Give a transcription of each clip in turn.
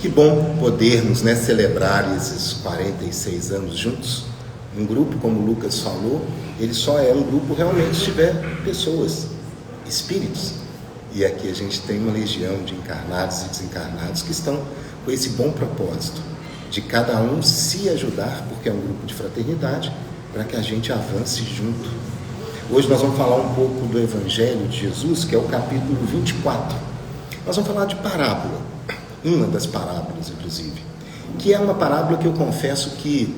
Que bom podermos, celebrar esses 46 anos juntos. Um grupo, como o Lucas falou, ele só é um grupo realmente se tiver pessoas, espíritos. E aqui a gente tem uma legião de encarnados e desencarnados que estão com esse bom propósito de cada um se ajudar, porque é um grupo de fraternidade, para que a gente avance junto. Hoje nós vamos falar um pouco do Evangelho de Jesus, que é o capítulo 24. Nós vamos falar de parábola, uma das parábolas, inclusive, que é uma parábola que eu confesso que,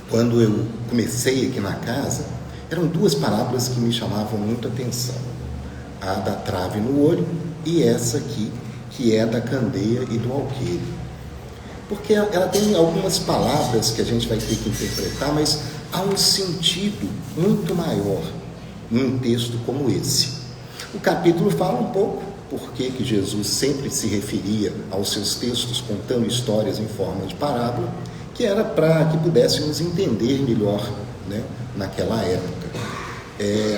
quando eu comecei aqui na casa, eram duas parábolas que me chamavam muito a atenção. A da trave no olho e essa aqui, que é da candeia e do alqueire. Porque ela tem algumas palavras que a gente vai ter que interpretar, mas há um sentido muito maior num texto como esse. O capítulo fala um pouco por que Jesus sempre se referia aos seus textos contando histórias em forma de parábola, que era para que pudéssemos entender melhor, naquela época.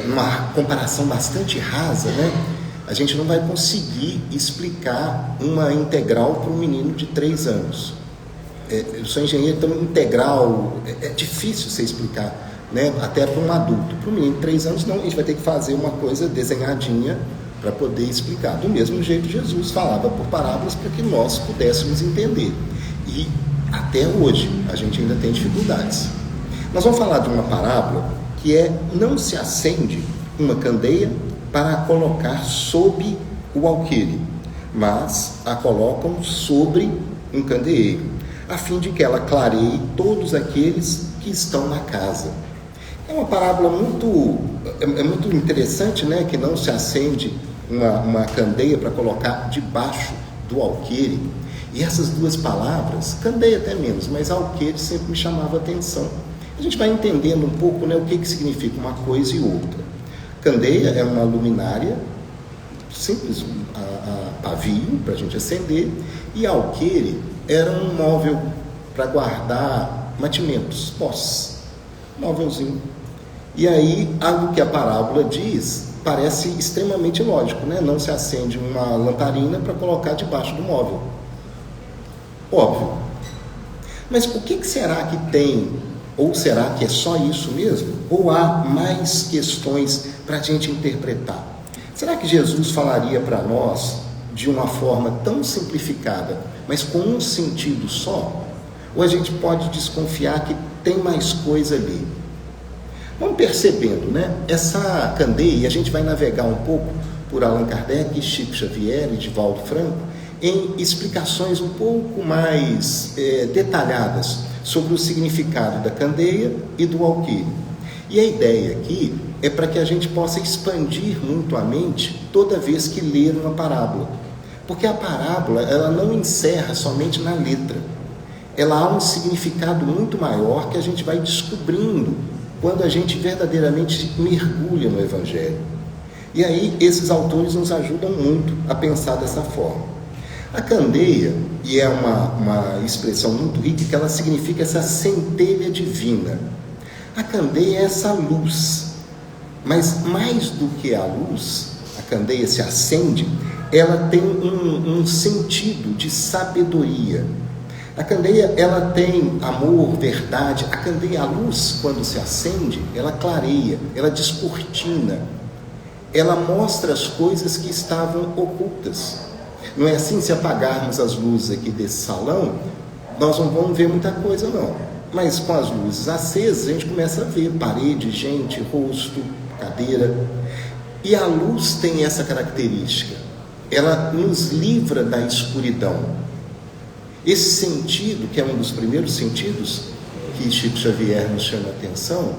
Uma comparação bastante rasa, a gente não vai conseguir explicar uma integral para um menino de 3 anos. Eu sou engenheiro, então integral é difícil você explicar, até para um adulto. Para um menino de 3 anos, não, a gente vai ter que fazer uma coisa desenhadinha para poder explicar. Do mesmo jeito, Jesus falava por parábolas para que nós pudéssemos entender. E até hoje a gente ainda tem dificuldades. Nós vamos falar de uma parábola que não se acende uma candeia para colocar sob o alqueire, mas a colocam sobre um candeeiro, a fim de que ela clareie todos aqueles que estão na casa. É uma parábola muito interessante, que não se acende uma candeia para colocar debaixo do alqueire. E essas duas palavras, candeia até menos, mas alqueire sempre me chamava a atenção. A gente vai entendendo um pouco o que significa uma coisa e outra. Candeia é uma luminária simples, a pavio para a gente acender, e alqueire era um móvel para guardar mantimentos, posses, móvelzinho. E aí, algo que a parábola diz parece extremamente lógico, Não se acende uma lamparina para colocar debaixo do móvel. Óbvio. Mas o que será que tem? Ou será que é só isso mesmo? Ou há mais questões para a gente interpretar? Será que Jesus falaria para nós de uma forma tão simplificada, mas com um sentido só? Ou a gente pode desconfiar que tem mais coisa ali? Vamos percebendo, Essa candeia, e a gente vai navegar um pouco por Allan Kardec, Chico Xavier e Divaldo Franco, em explicações um pouco mais detalhadas sobre o significado da candeia e do alqueire. E a ideia aqui é para que a gente possa expandir muito a mente toda vez que ler uma parábola. Porque a parábola, ela não encerra somente na letra. Ela há um significado muito maior que a gente vai descobrindo quando a gente verdadeiramente mergulha no Evangelho. E aí, esses autores nos ajudam muito a pensar dessa forma. A candeia, e é uma expressão muito rica, que ela significa essa centelha divina. A candeia é essa luz, mas mais do que a luz, a candeia se acende, ela tem um sentido de sabedoria. A candeia, ela tem amor, verdade. A candeia, a luz, quando se acende, ela clareia, ela descortina, ela mostra as coisas que estavam ocultas. Não é assim? Se apagarmos as luzes aqui desse salão, nós não vamos ver muita coisa, não. Mas com as luzes acesas, a gente começa a ver parede, gente, rosto, cadeira. E a luz tem essa característica. Ela nos livra da escuridão. Esse sentido, que é um dos primeiros sentidos que Chico Xavier nos chama a atenção,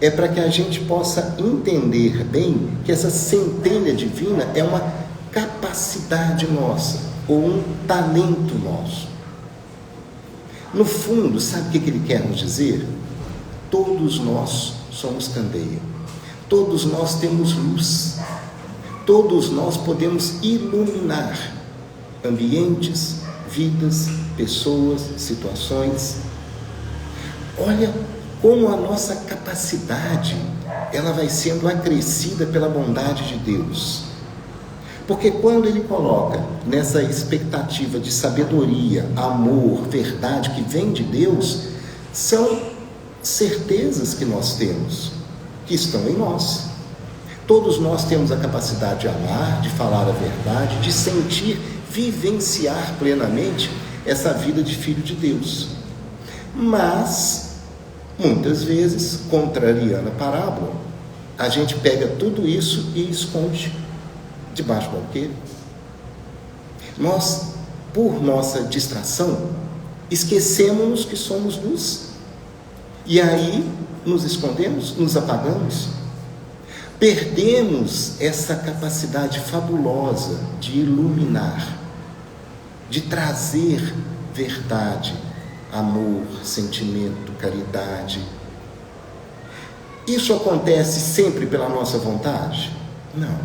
é para que a gente possa entender bem que essa centelha divina é uma capacidade nossa, ou um talento nosso. No fundo, sabe o que ele quer nos dizer? Todos nós somos candeia. Todos nós temos luz. Todos nós podemos iluminar ambientes, vidas, pessoas, situações. Olha como a nossa capacidade ela vai sendo acrescida pela bondade de Deus. Porque quando ele coloca nessa expectativa de sabedoria, amor, verdade que vem de Deus, são certezas que nós temos, que estão em nós. Todos nós temos a capacidade de amar, de falar a verdade, de sentir, vivenciar plenamente essa vida de filho de Deus. Mas, muitas vezes, contrariando a parábola, a gente pega tudo isso e esconde debaixo do alqueire. Nós, por nossa distração, esquecemos que somos luz. E aí nos escondemos, nos apagamos. Perdemos essa capacidade fabulosa de iluminar, de trazer verdade, amor, sentimento, caridade. Isso acontece sempre pela nossa vontade? Não.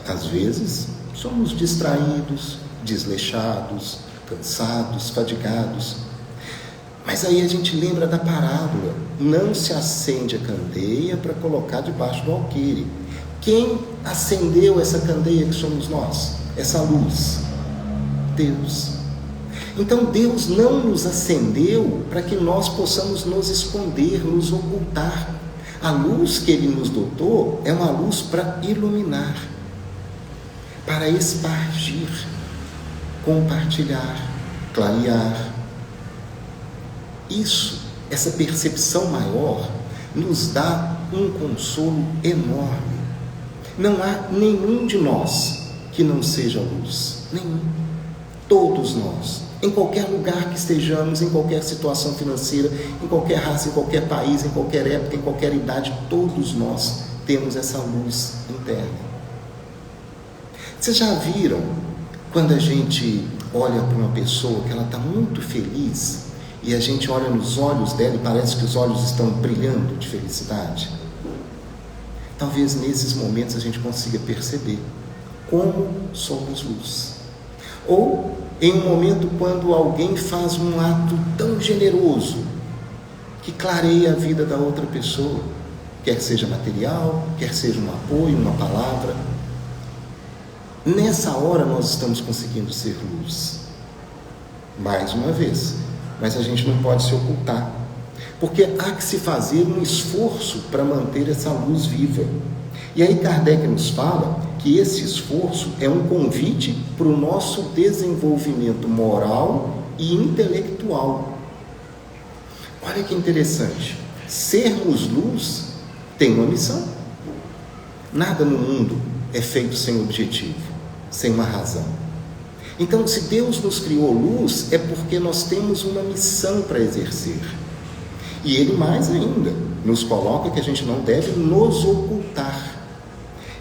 Às vezes, somos distraídos, desleixados, cansados, fadigados. Mas aí a gente lembra da parábola: não se acende a candeia para colocar debaixo do alqueire. Quem acendeu essa candeia que somos nós? Essa luz? Deus. Então Deus não nos acendeu para que nós possamos nos esconder, nos ocultar. A luz que Ele nos dotou é uma luz para iluminar, para espargir, compartilhar, clarear. Isso, essa percepção maior, nos dá um consolo enorme. Não há nenhum de nós que não seja luz. Nenhum. Todos nós, em qualquer lugar que estejamos, em qualquer situação financeira, em qualquer raça, em qualquer país, em qualquer época, em qualquer idade, todos nós temos essa luz interna. Vocês já viram quando a gente olha para uma pessoa que ela está muito feliz e a gente olha nos olhos dela e parece que os olhos estão brilhando de felicidade? Talvez nesses momentos a gente consiga perceber como somos luz. Ou em um momento quando alguém faz um ato tão generoso que clareia a vida da outra pessoa, quer seja material, quer seja um apoio, uma palavra. Nessa hora nós estamos conseguindo ser luz. Mais uma vez, mas a gente não pode se ocultar, porque há que se fazer um esforço para manter essa luz viva. E aí Kardec nos fala que esse esforço é um convite para o nosso desenvolvimento moral e intelectual. Olha que interessante, sermos luz tem uma missão. Nada no mundo é feito sem objetivo, sem uma razão. Então, se Deus nos criou luz, é porque nós temos uma missão para exercer. E Ele mais ainda nos coloca que a gente não deve nos ocultar.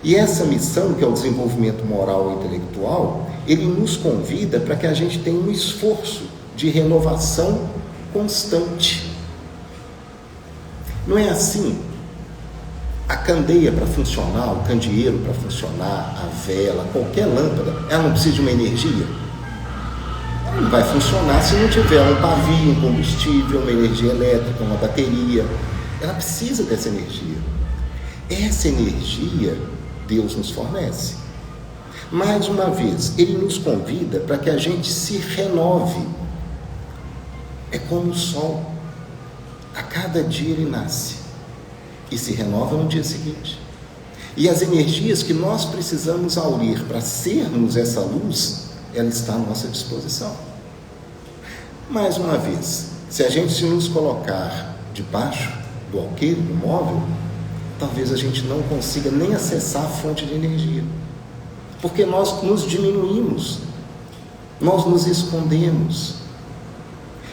E essa missão, que é o desenvolvimento moral e intelectual, Ele nos convida para que a gente tenha um esforço de renovação constante. Não é assim? A candeia para funcionar, o candeeiro para funcionar, a vela, qualquer lâmpada, ela não precisa de uma energia? Ela não vai funcionar se não tiver um pavio, um combustível, uma energia elétrica, uma bateria. Ela precisa dessa energia. Essa energia Deus nos fornece. Mais uma vez, Ele nos convida para que a gente se renove. É como o sol. A cada dia ele nasce e se renova no dia seguinte. E as energias que nós precisamos aurir para sermos essa luz, ela está à nossa disposição. Mais uma vez, se a gente se nos colocar debaixo do alqueire, do móvel, talvez a gente não consiga nem acessar a fonte de energia, porque nós nos diminuímos, nós nos escondemos.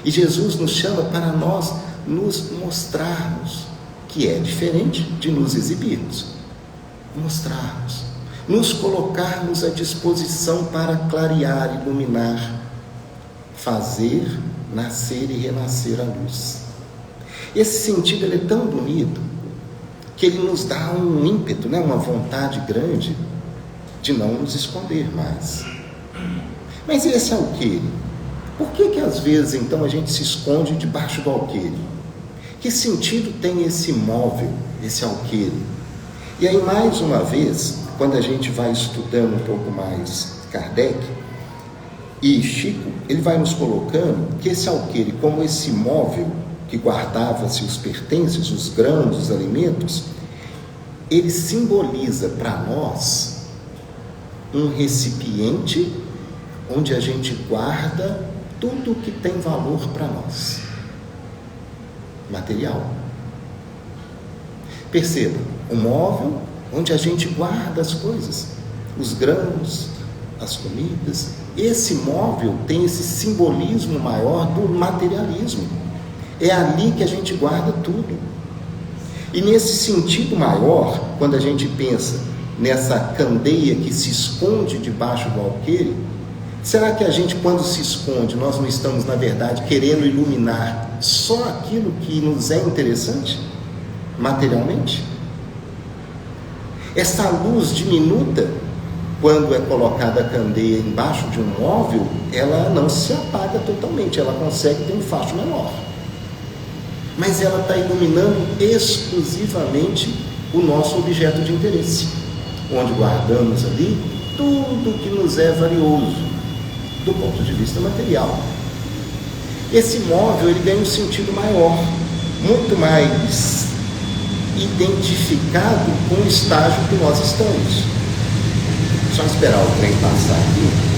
E Jesus nos chama para nós nos mostrarmos, que é diferente de nos exibirmos. Mostrarmos, nos colocarmos à disposição para clarear, iluminar, fazer nascer e renascer a luz. Esse sentido ele é tão bonito que ele nos dá um ímpeto, uma vontade grande de não nos esconder mais. Mas esse alqueire, por que às vezes então a gente se esconde debaixo do alqueire? Que sentido tem esse móvel, esse alqueire? E aí mais uma vez quando a gente vai estudando um pouco mais Kardec e Chico, ele vai nos colocando que esse alqueire, como esse móvel que guardava-se os pertences, os grãos, os alimentos, ele simboliza para nós um recipiente onde a gente guarda tudo que tem valor para nós, material. Perceba, um móvel onde a gente guarda as coisas, os grãos, as comidas. Esse móvel tem esse simbolismo maior do materialismo. É ali que a gente guarda tudo. E nesse sentido maior, quando a gente pensa nessa candeia que se esconde debaixo do alqueire, será que a gente, quando se esconde, nós não estamos, na verdade, querendo iluminar só aquilo que nos é interessante, materialmente? Essa luz diminuta, quando é colocada a candeia embaixo de um móvel, ela não se apaga totalmente, ela consegue ter um facho menor. Mas ela está iluminando exclusivamente o nosso objeto de interesse, onde guardamos ali tudo que nos é valioso, do ponto de vista material. Esse móvel, ele ganha um sentido maior, muito mais identificado com o estágio que nós estamos. Só esperar o trem passar aqui.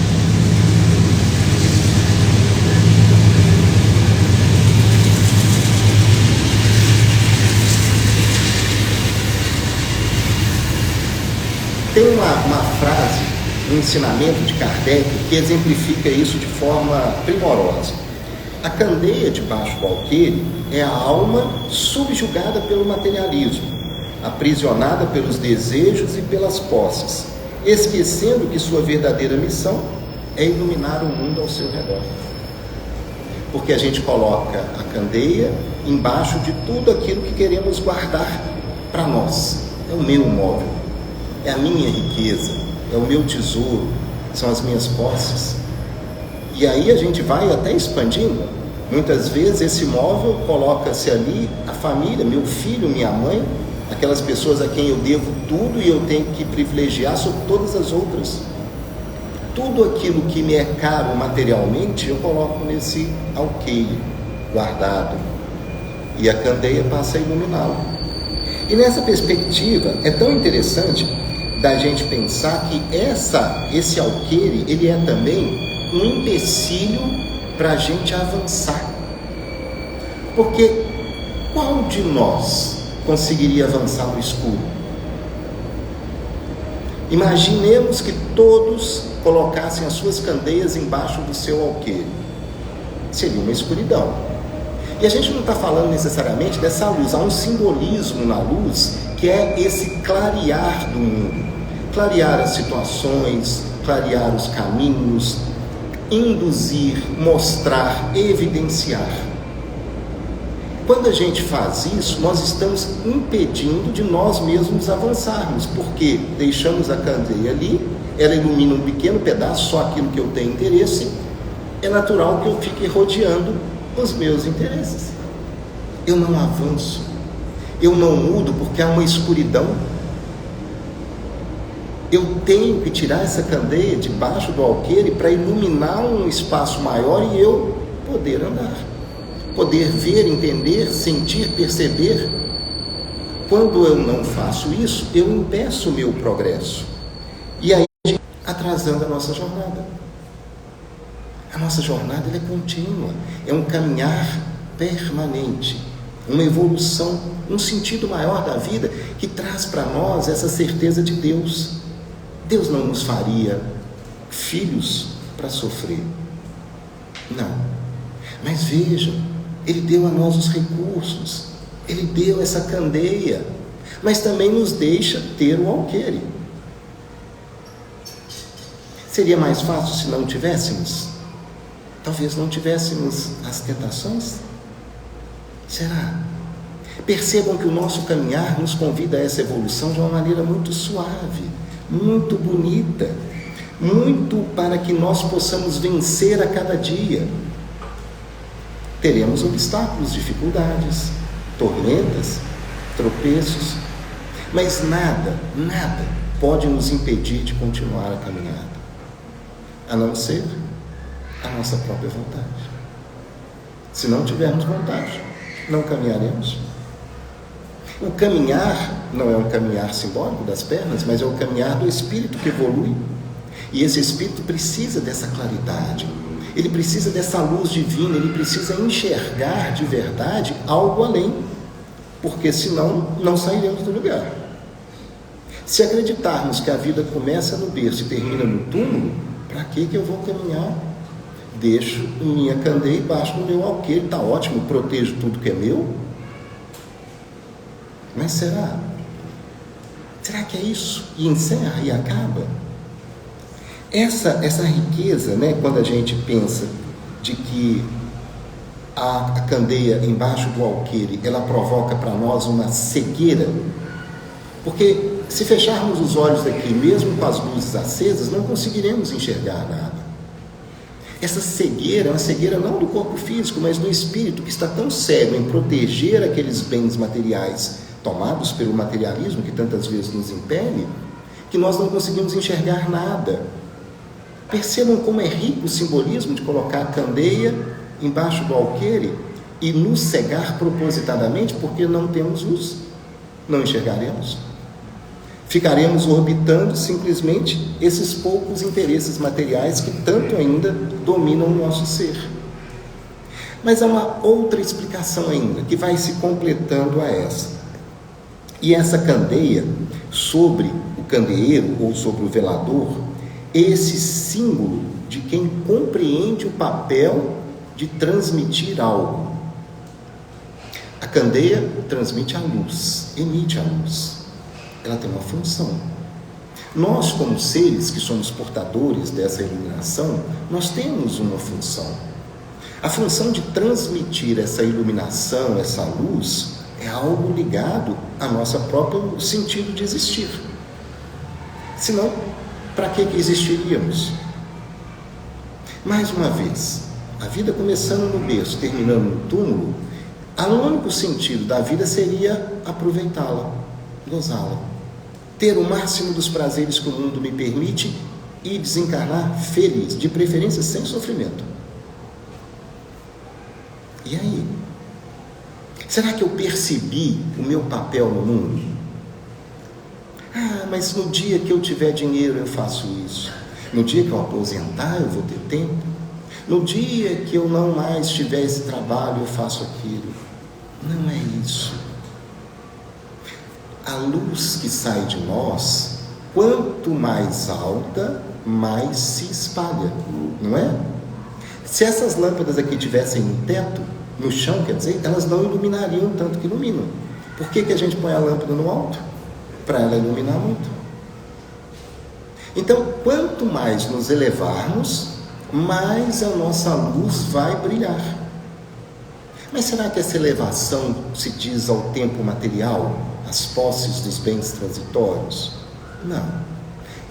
Tem uma frase, um ensinamento de Kardec que exemplifica isso de forma primorosa. A candeia debaixo do alqueire é a alma subjugada pelo materialismo, aprisionada pelos desejos e pelas posses, esquecendo que sua verdadeira missão é iluminar o mundo ao seu redor. Porque a gente coloca a candeia embaixo de tudo aquilo que queremos guardar para nós. É o meu móvel, é a minha riqueza, é o meu tesouro, são as minhas posses. E aí a gente vai até expandindo. Muitas vezes esse móvel coloca-se ali a família, meu filho, minha mãe, aquelas pessoas a quem eu devo tudo e eu tenho que privilegiar sobre todas as outras. Tudo aquilo que me é caro materialmente, eu coloco nesse alqueire guardado. E a candeia passa a iluminá-lo. E nessa perspectiva, é tão interessante da gente pensar que esse alqueire, ele é também um empecilho para a gente avançar. Porque qual de nós conseguiria avançar no escuro? Imaginemos que todos colocassem as suas candeias embaixo do seu alqueire. Seria uma escuridão. E a gente não está falando necessariamente dessa luz. Há um simbolismo na luz que é esse clarear do mundo. Clarear as situações, clarear os caminhos, induzir, mostrar, evidenciar. Quando a gente faz isso, nós estamos impedindo de nós mesmos avançarmos, porque deixamos a candeia ali, ela ilumina um pequeno pedaço, só aquilo que eu tenho interesse, é natural que eu fique rodeando os meus interesses. Eu não avanço, eu não mudo porque há uma escuridão. Eu tenho que tirar essa candeia debaixo do alqueire para iluminar um espaço maior e eu poder andar, poder ver, entender, sentir, perceber. Quando eu não faço isso, eu impeço o meu progresso. E aí, atrasando a nossa jornada. A nossa jornada ela é contínua, é um caminhar permanente, uma evolução, um sentido maior da vida que traz para nós essa certeza de Deus. Deus não nos faria filhos para sofrer. Não. Mas vejam, Ele deu a nós os recursos, Ele deu essa candeia, mas também nos deixa ter o alqueire. Seria mais fácil se não tivéssemos? Talvez não tivéssemos as tentações? Será? Percebam que o nosso caminhar nos convida a essa evolução de uma maneira muito suave, muito bonita, muito para que nós possamos vencer a cada dia. Teremos obstáculos, dificuldades, tormentas, tropeços, mas nada pode nos impedir de continuar a caminhada, a não ser a nossa própria vontade. Se não tivermos vontade, não caminharemos. O caminhar não é um caminhar simbólico das pernas, mas é o caminhar do espírito que evolui. E esse espírito precisa dessa claridade, ele precisa dessa luz divina, ele precisa enxergar de verdade algo além, porque senão não sairemos do lugar. Se acreditarmos que a vida começa no berço e termina no túmulo, para que eu vou caminhar? Deixo minha candeia embaixo do meu alqueire, está ótimo, protejo tudo que é meu. Mas será? Será que é isso? E encerra e acaba? Essa riqueza, né, quando a gente pensa de que a candeia embaixo do alqueire, ela provoca para nós uma cegueira, porque se fecharmos os olhos aqui, mesmo com as luzes acesas, não conseguiremos enxergar nada. Essa cegueira é uma cegueira não do corpo físico, mas do espírito, que está tão cego em proteger aqueles bens materiais tomados pelo materialismo, que tantas vezes nos impele, que nós não conseguimos enxergar nada. Percebam como é rico o simbolismo de colocar a candeia embaixo do alqueire e nos cegar propositadamente, porque não temos luz, não enxergaremos. Ficaremos orbitando simplesmente esses poucos interesses materiais que tanto ainda dominam o nosso ser. Mas há uma outra explicação ainda, que vai se completando a essa. E essa candeia, sobre o candeeiro ou sobre o velador, esse símbolo de quem compreende o papel de transmitir algo. A candeia transmite a luz, emite a luz. Ela tem uma função. Nós, como seres que somos portadores dessa iluminação, nós temos uma função. A função de transmitir essa iluminação, essa luz, é algo ligado ao nosso próprio sentido de existir. Senão, para que existiríamos? Mais uma vez, a vida começando no berço, terminando no túmulo, o único sentido da vida seria aproveitá-la, gozá-la, ter o máximo dos prazeres que o mundo me permite e desencarnar feliz, de preferência sem sofrimento. E aí? Será que eu percebi o meu papel no mundo? Mas no dia que eu tiver dinheiro eu faço isso. No dia que eu aposentar eu vou ter tempo. No dia que eu não mais tiver esse trabalho eu faço aquilo. Não é isso. A luz que sai de nós, quanto mais alta, mais se espalha, não é? Se essas lâmpadas aqui tivessem um teto, no chão, quer dizer, elas não iluminariam tanto que iluminam. Por que a gente põe a lâmpada no alto? Para ela iluminar muito. Então, quanto mais nos elevarmos, mais a nossa luz vai brilhar. Mas será que essa elevação se diz ao tempo material, às posses dos bens transitórios? Não.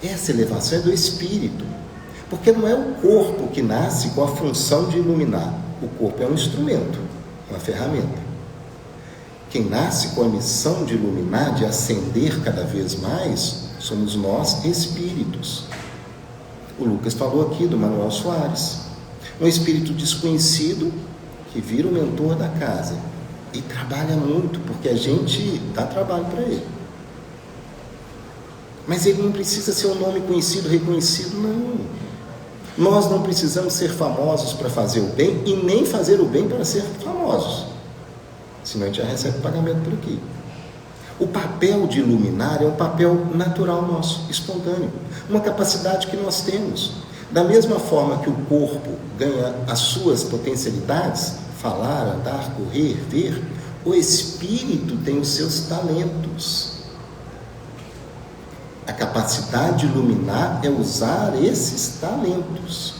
Essa elevação é do espírito, porque não é o corpo que nasce com a função de iluminar. O corpo é um instrumento, uma ferramenta. Quem nasce com a missão de iluminar, de acender cada vez mais, somos nós, espíritos. O Lucas falou aqui do Manuel Soares, um espírito desconhecido que vira o mentor da casa e trabalha muito, porque a gente dá trabalho para ele. Mas ele não precisa ser um nome conhecido, reconhecido, não. Nós não precisamos ser famosos para fazer o bem e nem fazer o bem para ser famosos. Senão a gente já recebe pagamento por aqui. O papel de iluminar é um papel natural nosso, espontâneo. Uma capacidade que nós temos. Da mesma forma que o corpo ganha as suas potencialidades, falar, andar, correr, ver, o espírito tem os seus talentos. A capacidade de iluminar é usar esses talentos.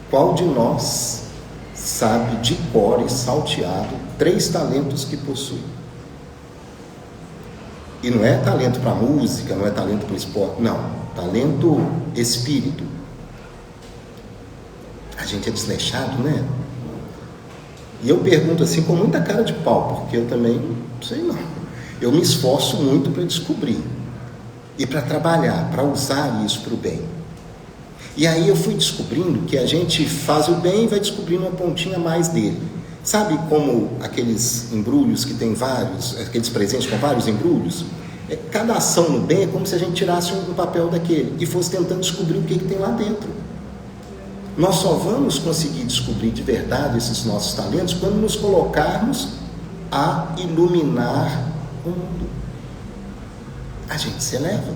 Qual de nós sabe de cor e salteado 3 talentos que possui? E não é talento para música, não é talento para esporte, não. Talento espírito. A gente é desleixado, né? E eu pergunto assim com muita cara de pau, porque eu também não sei não. Eu me esforço muito para descobrir. e para trabalhar, para usar isso para o bem. E aí eu fui descobrindo que a gente faz o bem e vai descobrindo uma pontinha a mais dele. Sabe como aqueles embrulhos que tem vários, aqueles presentes com vários embrulhos? Cada ação no bem é como se a gente tirasse um papel daquele e fosse tentando descobrir o que tem lá dentro. Nós só vamos conseguir descobrir de verdade esses nossos talentos quando nos colocarmos a iluminar o mundo. A gente se eleva.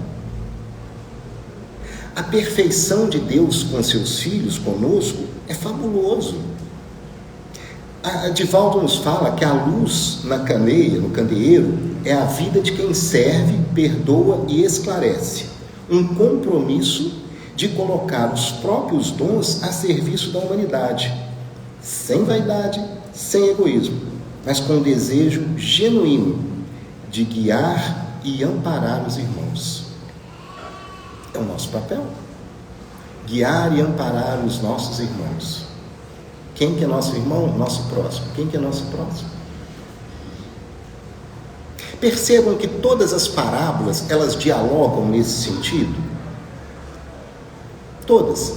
A perfeição de Deus com seus filhos, conosco, é fabuloso. A Divaldo nos fala que a luz na candeia, no candeeiro, é a vida de quem serve, perdoa e esclarece. Um compromisso de colocar os próprios dons a serviço da humanidade, sem vaidade, sem egoísmo, mas com o desejo genuíno de guiar e amparar os irmãos. É o nosso papel, guiar e amparar os nossos irmãos. Quem que é nosso irmão? Nosso próximo. Quem que é nosso próximo? Percebam que todas as parábolas, elas dialogam nesse sentido. Todas.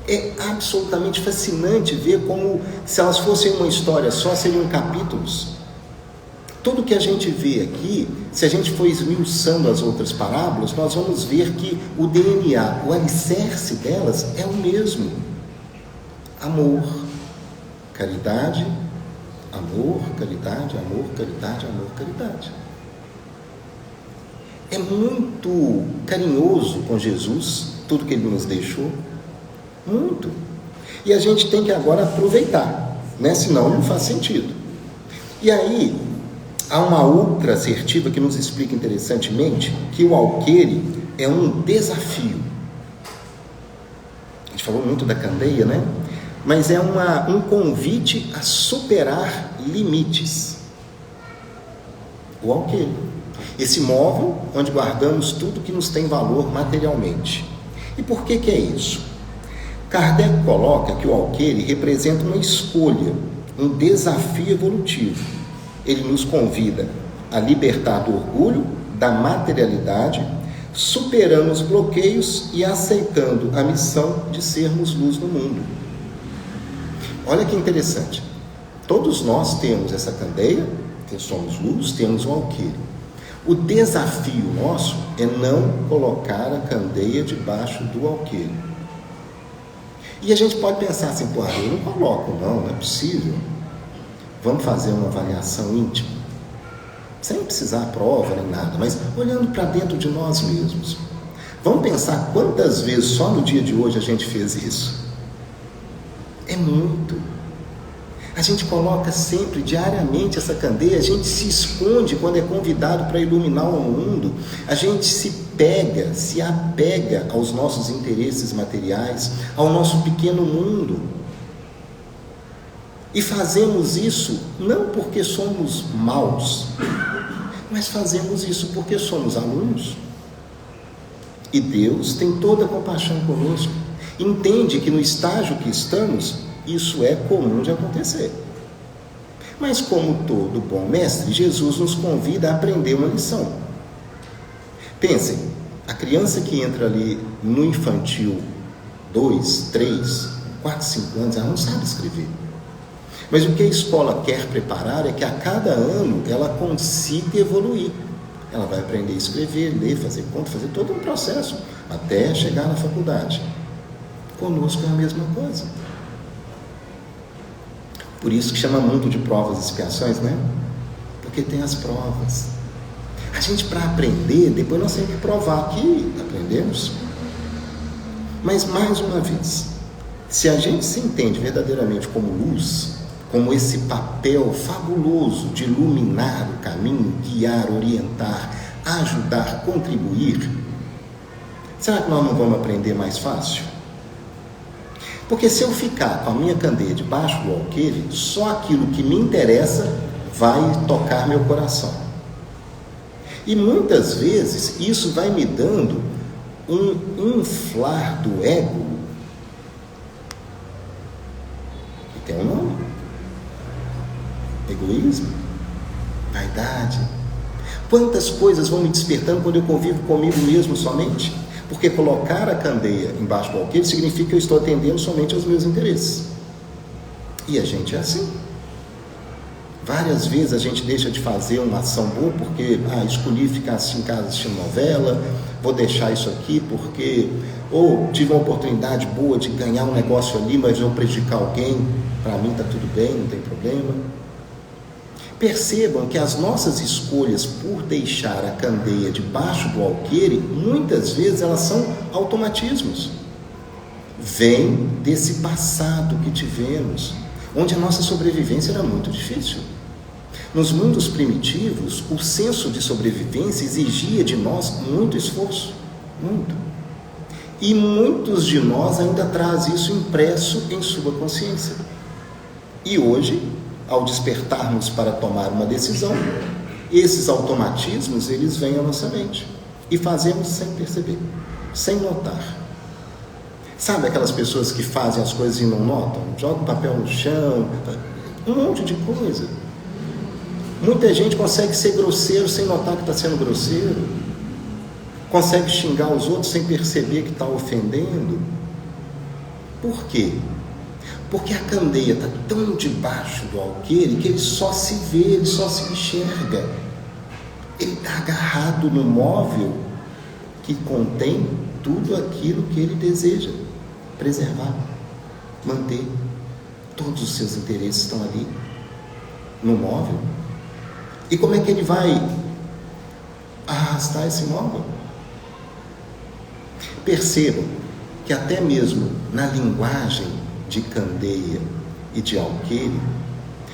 É absolutamente fascinante ver como, se elas fossem uma história só, seriam capítulos. Tudo que a gente vê aqui, se a gente for esmiuçando as outras parábolas, nós vamos ver que o DNA, o alicerce delas é o mesmo. Amor, caridade, amor, caridade, amor, caridade, amor, caridade. É muito carinhoso com Jesus, tudo que ele nos deixou, muito. E a gente tem que agora aproveitar, né? Senão não faz sentido. E aí, há uma outra assertiva que nos explica interessantemente que o alqueire é um desafio. A gente falou muito da candeia, né? Mas é um convite a superar limites. O alqueire. Esse móvel onde guardamos tudo que nos tem valor materialmente. E por que é isso? Kardec coloca que o alqueire representa uma escolha, um desafio evolutivo. Ele nos convida a libertar do orgulho, da materialidade, superando os bloqueios e aceitando a missão de sermos luz no mundo. Olha que interessante. Todos nós temos essa candeia, somos luz, temos o alqueire. O desafio nosso é não colocar a candeia debaixo do alqueire. E a gente pode pensar assim, pô, eu não coloco, não é possível. Vamos fazer uma avaliação íntima, sem precisar prova nem nada, mas olhando para dentro de nós mesmos. Vamos pensar quantas vezes só no dia de hoje a gente fez isso. É muito. A gente coloca sempre, diariamente, essa candeia, a gente se esconde quando é convidado para iluminar o mundo, a gente se apega aos nossos interesses materiais, ao nosso pequeno mundo. E fazemos isso não porque somos maus, mas fazemos isso porque somos alunos. E Deus tem toda a compaixão conosco. Entende que no estágio que estamos, isso é comum de acontecer. Mas como todo bom mestre, Jesus nos convida a aprender uma lição. Pensem, a criança que entra ali no infantil 2, 3, 4, 5 anos, ela não sabe escrever. Mas o que a escola quer preparar é que a cada ano ela consiga evoluir. Ela vai aprender a escrever, ler, fazer conta, fazer todo um processo, até chegar na faculdade. Conosco é a mesma coisa. Por isso que chama muito de provas e expiações, né? Porque tem as provas. A gente, para aprender, depois nós temos que provar que aprendemos. Mas, mais uma vez, se a gente se entende verdadeiramente como luz, como esse papel fabuloso de iluminar o caminho, guiar, orientar, ajudar, contribuir, será que nós não vamos aprender mais fácil? Porque se eu ficar com a minha candeia debaixo do alqueire, só aquilo que me interessa vai tocar meu coração. E muitas vezes isso vai me dando um inflar do ego, que tem um nome: egoísmo, vaidade. Quantas coisas vão me despertando quando eu convivo comigo mesmo somente? Porque colocar a candeia embaixo do alqueire significa que eu estou atendendo somente aos meus interesses. E a gente é assim. Várias vezes a gente deixa de fazer uma ação boa porque escolhi ficar assim em casa assistindo novela, vou deixar isso aqui porque tive uma oportunidade boa de ganhar um negócio ali, mas vou prejudicar alguém, para mim está tudo bem, não tem problema. Percebam que as nossas escolhas por deixar a candeia debaixo do alqueire, muitas vezes elas são automatismos. Vêm desse passado que tivemos, onde a nossa sobrevivência era muito difícil. Nos mundos primitivos, o senso de sobrevivência exigia de nós muito esforço, muito. E muitos de nós ainda trazem isso impresso em sua consciência. E hoje, ao despertarmos para tomar uma decisão, esses automatismos, eles vêm à nossa mente. E fazemos sem perceber, sem notar. Sabe aquelas pessoas que fazem as coisas e não notam? Jogam papel no chão, um monte de coisa. Muita gente consegue ser grosseiro sem notar que está sendo grosseiro. Consegue xingar os outros sem perceber que está ofendendo. Por quê? Porque a candeia está tão debaixo do alqueire que ele só se vê, ele só se enxerga. Ele está agarrado no móvel que contém tudo aquilo que ele deseja preservar, manter. Todos os seus interesses estão ali, no móvel. E como é que ele vai arrastar esse móvel? Percebam que até mesmo na linguagem de candeia e de alqueire,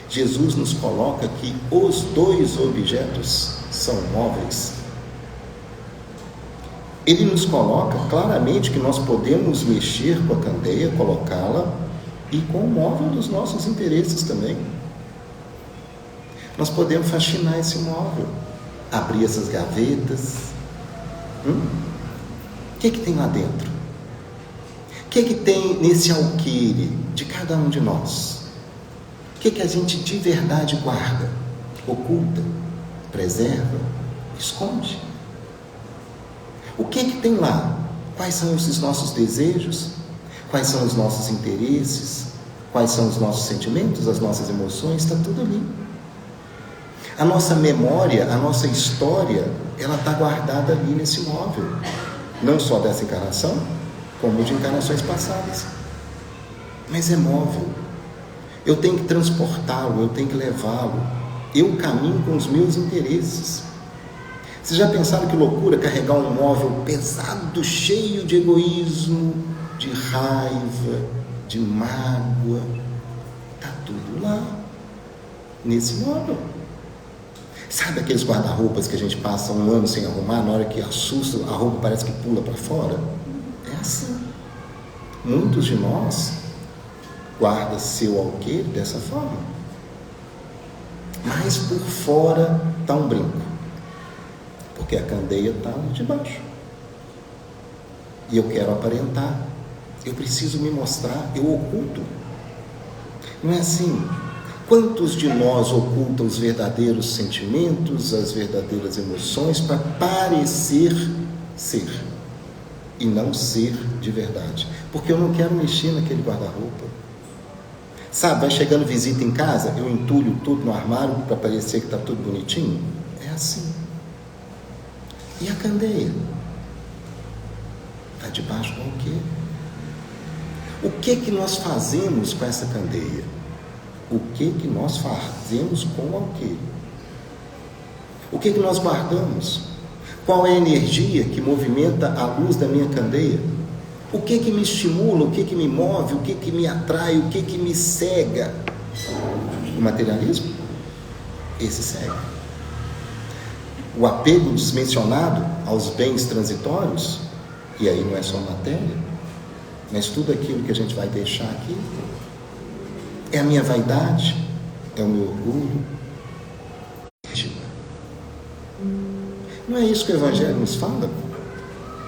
Jesus nos coloca que os dois objetos são móveis. Ele nos coloca claramente que nós podemos mexer com a candeia, colocá-la, e com o móvel dos nossos interesses também. Nós podemos faxinar esse móvel, abrir essas gavetas. O que tem lá dentro? O que tem nesse alqueire de cada um de nós? O que a gente de verdade guarda, oculta, preserva, esconde? O que tem lá? Quais são esses nossos desejos? Quais são os nossos interesses? Quais são os nossos sentimentos, as nossas emoções? Está tudo ali. A nossa memória, a nossa história, ela está guardada ali nesse móvel. Não só dessa encarnação, como de encarnações passadas. Mas é móvel. Eu tenho que transportá-lo, eu tenho que levá-lo. Eu caminho com os meus interesses. Vocês já pensaram que loucura carregar um móvel pesado, cheio de egoísmo, de raiva, de mágoa? Está tudo lá, nesse móvel. Sabe aqueles guarda-roupas que a gente passa um ano sem arrumar, na hora que assusta, a roupa parece que pula para fora? É assim. Muitos de nós guardam seu alqueire dessa forma. Mas por fora está um brinco. Porque a candeia está de baixo. E eu quero aparentar. Eu preciso me mostrar, eu oculto. Não é assim? Quantos de nós ocultam os verdadeiros sentimentos, as verdadeiras emoções para parecer ser e não ser de verdade? Porque eu não quero mexer naquele guarda-roupa. Sabe, vai chegando visita em casa, eu entulho tudo no armário para parecer que está tudo bonitinho. É assim. E a candeia? Está debaixo do alqueire. O que nós fazemos com essa candeia? O que nós fazemos com o alqueire? O que nós guardamos? Qual é a energia que movimenta a luz da minha candeia? O que me estimula? O que me move? O que me atrai? O que me cega? O materialismo? Esse cega. O apego desmencionado aos bens transitórios, e aí não é só matéria, mas tudo aquilo que a gente vai deixar aqui, é a minha vaidade, é o meu orgulho. Não é isso que o Evangelho nos fala?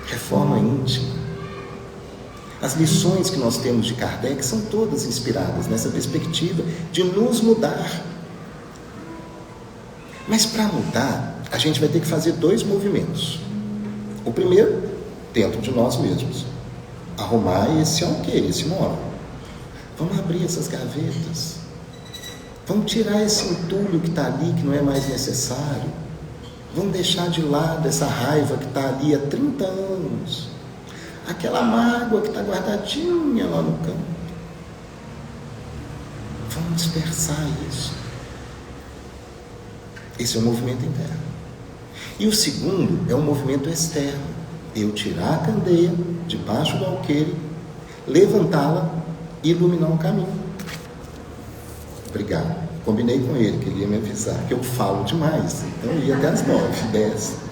Reforma íntima. As lições que nós temos de Kardec são todas inspiradas nessa perspectiva de nos mudar. Mas para mudar, a gente vai ter que fazer 2 movimentos. O primeiro, dentro de nós mesmos, arrumar esse alqueire, esse móvel. Vamos abrir essas gavetas, vamos tirar esse entulho que está ali, que não é mais necessário, vamos deixar de lado essa raiva que está ali há 30 anos, aquela mágoa que está guardadinha lá no canto. Vamos dispersar isso. Esse é o movimento interno. E o segundo é um movimento externo. Eu tirar a candeia debaixo do alqueire, levantá-la e iluminar o caminho. Obrigado. Combinei com ele que ele ia me avisar, que eu falo demais. Então eu ia até às 9, 10.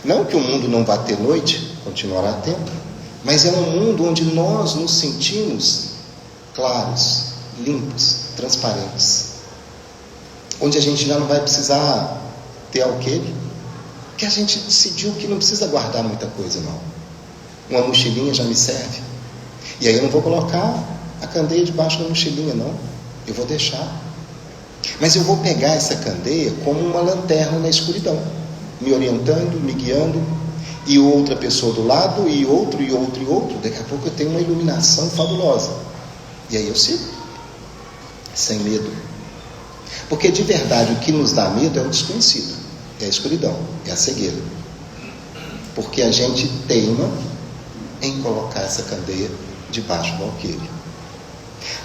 Não que o mundo não vá ter noite, continuará tendo, mas é um mundo onde nós nos sentimos claros, limpos, transparentes. Onde a gente já não vai precisar ter alqueire, que a gente decidiu que não precisa guardar muita coisa não. Uma mochilinha já me serve. E aí eu não vou colocar a candeia debaixo da mochilinha não, eu vou deixar. Mas eu vou pegar essa candeia como uma lanterna na escuridão, me orientando, me guiando, e outra pessoa do lado, e outro, e outro, e outro. Daqui a pouco eu tenho uma iluminação fabulosa. E aí eu sigo, sem medo. Porque de verdade o que nos dá medo é o desconhecido, é a escuridão, é a cegueira. Porque a gente teima em colocar essa candeia debaixo do alqueire.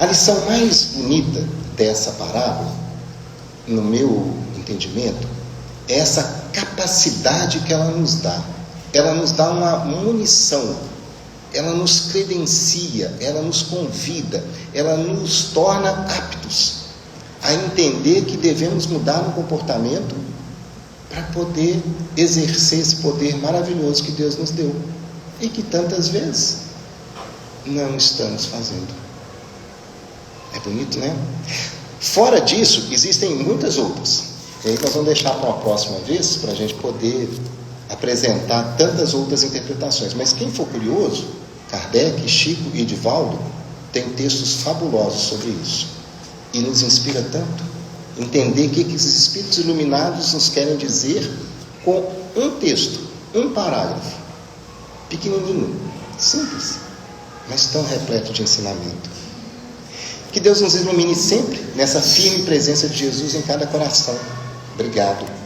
A lição mais bonita dessa parábola, no meu entendimento, é essa capacidade que ela nos dá. Ela nos dá uma munição, ela nos credencia, ela nos convida, ela nos torna aptos a entender que devemos mudar no comportamento para poder exercer esse poder maravilhoso que Deus nos deu e que tantas vezes não estamos fazendo. É bonito, né? Fora disso, existem muitas outras. E aí nós vamos deixar para uma próxima vez, para a gente poder apresentar tantas outras interpretações. Mas quem for curioso, Kardec, Chico e Edivaldo têm textos fabulosos sobre isso. E nos inspira tanto entender o que esses espíritos iluminados nos querem dizer com um texto, um parágrafo, pequenininho, simples, mas tão repleto de ensinamento. Que Deus nos ilumine sempre nessa firme presença de Jesus em cada coração. Obrigado.